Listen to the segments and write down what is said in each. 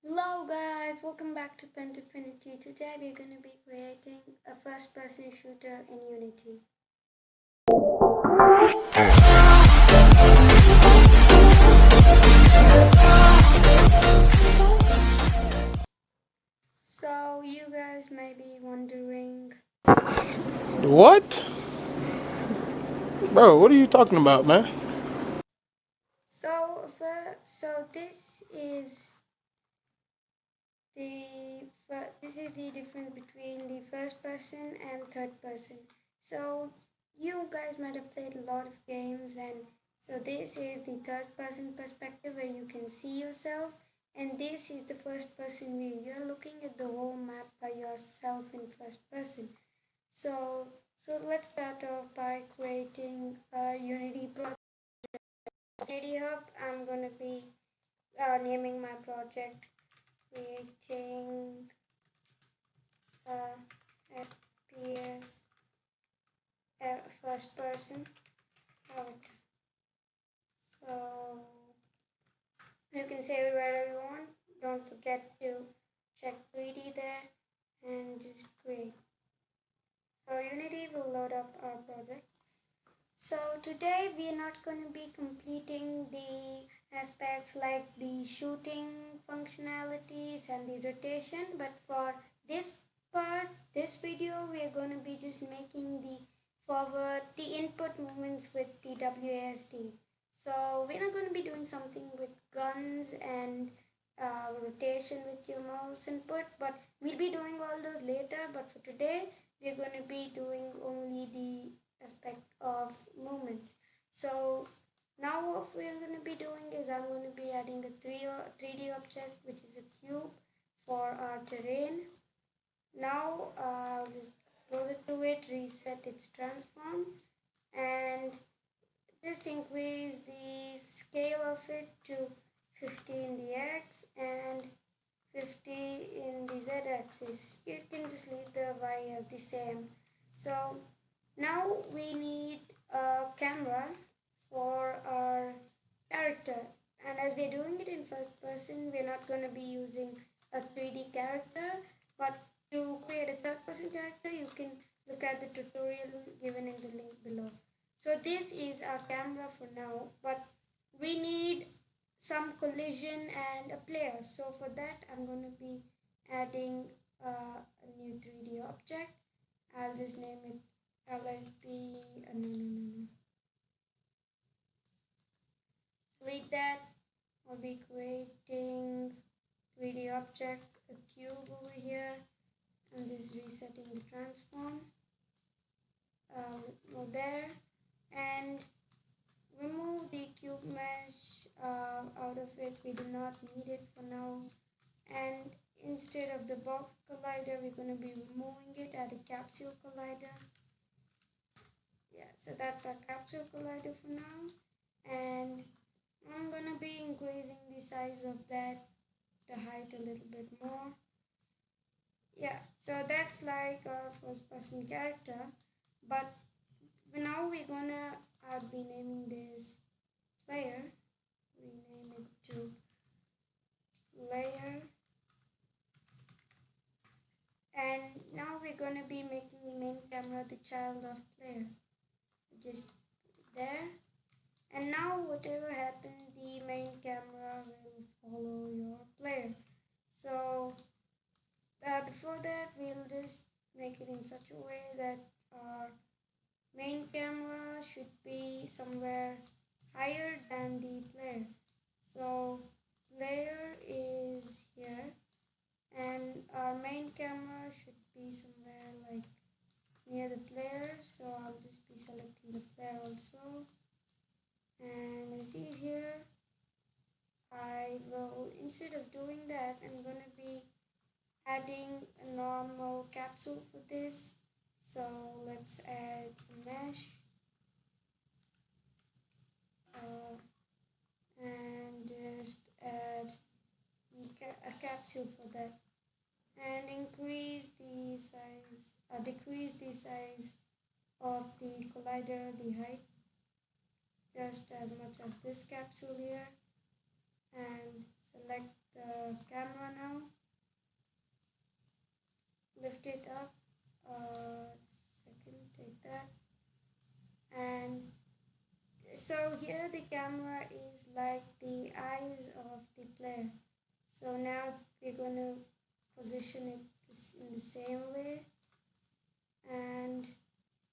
Hello guys, welcome back to Pentafinity. Today we're going to be creating a first-person shooter in Unity. So you guys may be wondering, What? Bro, what are you talking about, man? so this is the difference between the first person and third person. So you guys might have played a lot of games, and so this is the third person perspective where you can see yourself, and this is the first person view. You're looking at the whole map by yourself in first person. So let's start off by creating a Unity project. Unity Hub. I'm gonna be naming my project creating FPS first person character. So you can save it wherever you want. Don't forget to check 3D there and just create. So Unity will load up our project. So today we are not going to be completing the aspects like the shooting functionalities and the rotation, but for this part, this video, we are going to be just making the input movements with the WASD. So we're not going to be doing something with guns and rotation with your mouse input, but we'll be doing all those later. But for today, we're going to be doing only the aspect of movements. So now what we're going to be doing is I'm going to be adding a 3D object, which is a cube for our terrain. Now I'll just close it to it, reset its transform, and just increase the scale of it to 50 in the X and 50 in the Z axis. You can just leave the Y as the same. So now we need a camera for our character, and as we're doing it in first person, we're not going to be using a 3D character, but to create a third person character, you can look at the tutorial given in the link below. So this is our camera for now, but we need some collision and a player. So for that, I'm going to be adding a new 3D object. I'll just name it LLP. No. Delete that. I'll be creating 3D object, a cube over here. I'm just resetting the transform. Go there and remove the cube mesh out of it. We do not need it for now. And instead of the box collider, we're going to be removing it. Add a capsule collider. Yeah, so that's our capsule collider for now. And I'm going to be increasing the size of that, the height a little bit more. Yeah, so that's like our first person character. But now we're going to, I'll be naming this player. Rename it to player. And now we're going to be making the main camera the child of player. So just there. And now whatever happens, the main camera will follow your player. So before that, we'll just make it in such a way that our main camera should be somewhere higher than the player. So player is here, and our main camera should be somewhere like near the player. So I'll just be selecting the player also. And as you see here, I will, instead of doing that, I'm going to be adding a normal capsule for this. So let's add mesh and just add a capsule for that, and increase the size, decrease the size of the collider, the height, just as much as this capsule here, and select the camera now. Lift it up. Just a second, take that. And so here the camera is like the eyes of the player. So now we're going to position it in the same way and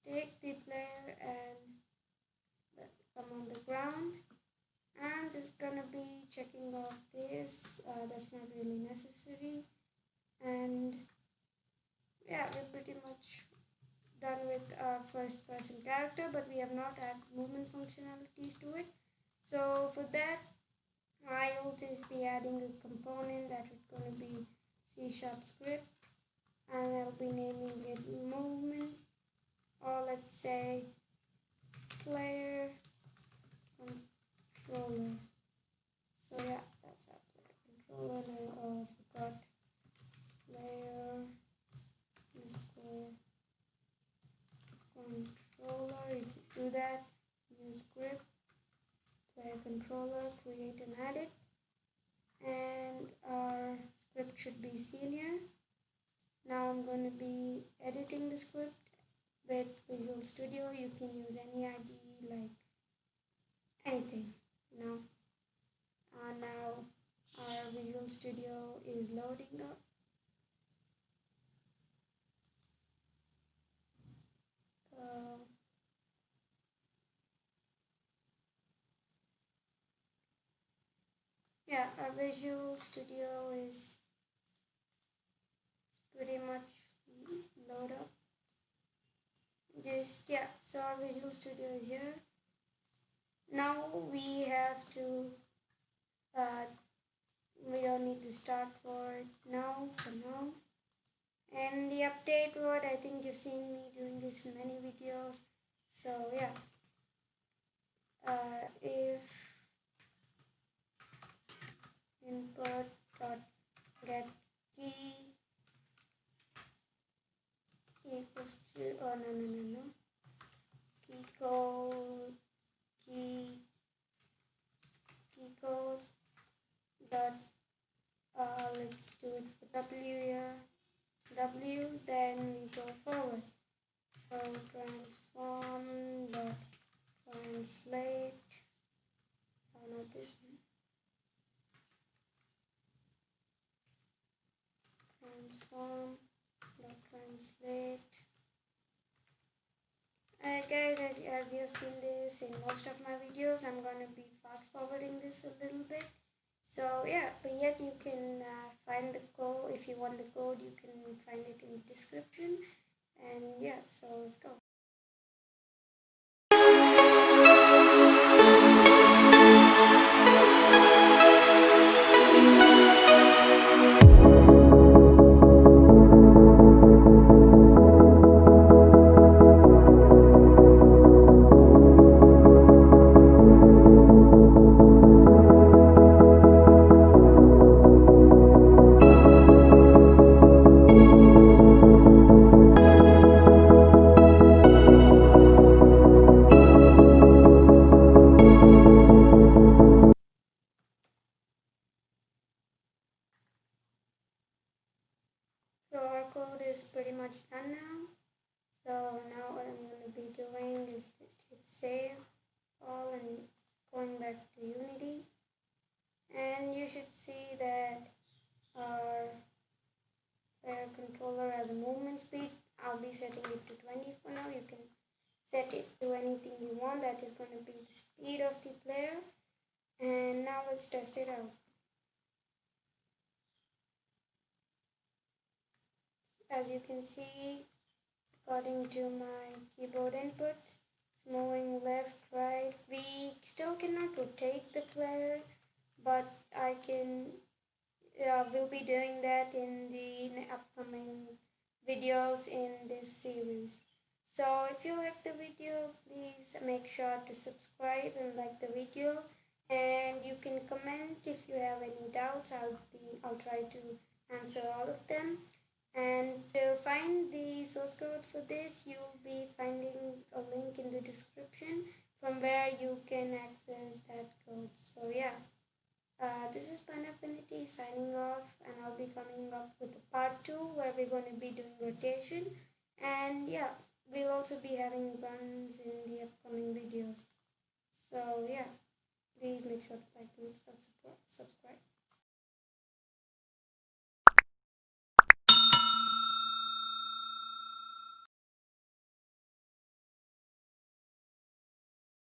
take the player and let it come on the ground. I'm just gonna be checking off this, that's not really necessary. And yeah, we're pretty much done with our first person character, but we have not added movement functionalities to it. So for that, I'll just be adding a component that is going to be C#script, and I'll be naming it movement, or let's say player controller. So yeah, that's our player controller. Now I forgot player underscore controller. You just do that. Use script player controller, create and add it, and our script should be senior. Now I'm going to be editing the script with Visual Studio. You can use any IDE, like anything, you know. Now our Visual Studio is loading up. Yeah, our Visual Studio is pretty much load up. Yeah, so our Visual Studio is here. Now we have to, we don't need to start for it now, for now. And the update word, I think you've seen me doing this in many videos. So yeah, if input dot get key equals to, oh no, key code dot, let's do it for W here, W, then we go forward. So transform dot translate, oh not this one, transform dot translate. Alright guys, as you've seen this in most of my videos, I'm going to be fast forwarding this a little bit. So yeah, but yet you can find the code. If you want the code, you can find it in the description. And yeah, so let's go. So our code is pretty much done now. So now what I'm going to be doing is just hit save all and going back to Unity. And you should see that our player controller has a movement speed. I'll be setting it to 20 for now. You can set it to anything you want. That is going to be the speed of the player. And now let's test it out. As you can see, according to my keyboard inputs, it's moving left, right. We still cannot rotate the player, but I can, we'll be doing that in the upcoming videos in this series. So if you like the video, please make sure to subscribe and like the video, and you can comment if you have any doubts. I'll try to answer all of them. And to find the source code for this, you'll be finding a link in the description from where you can access that code. So yeah. This is Panaffinity signing off, and I'll be coming up with a part 2 where we're going to be doing rotation, and yeah, we'll also be having guns in the upcoming videos. So yeah, please make sure to like and subscribe.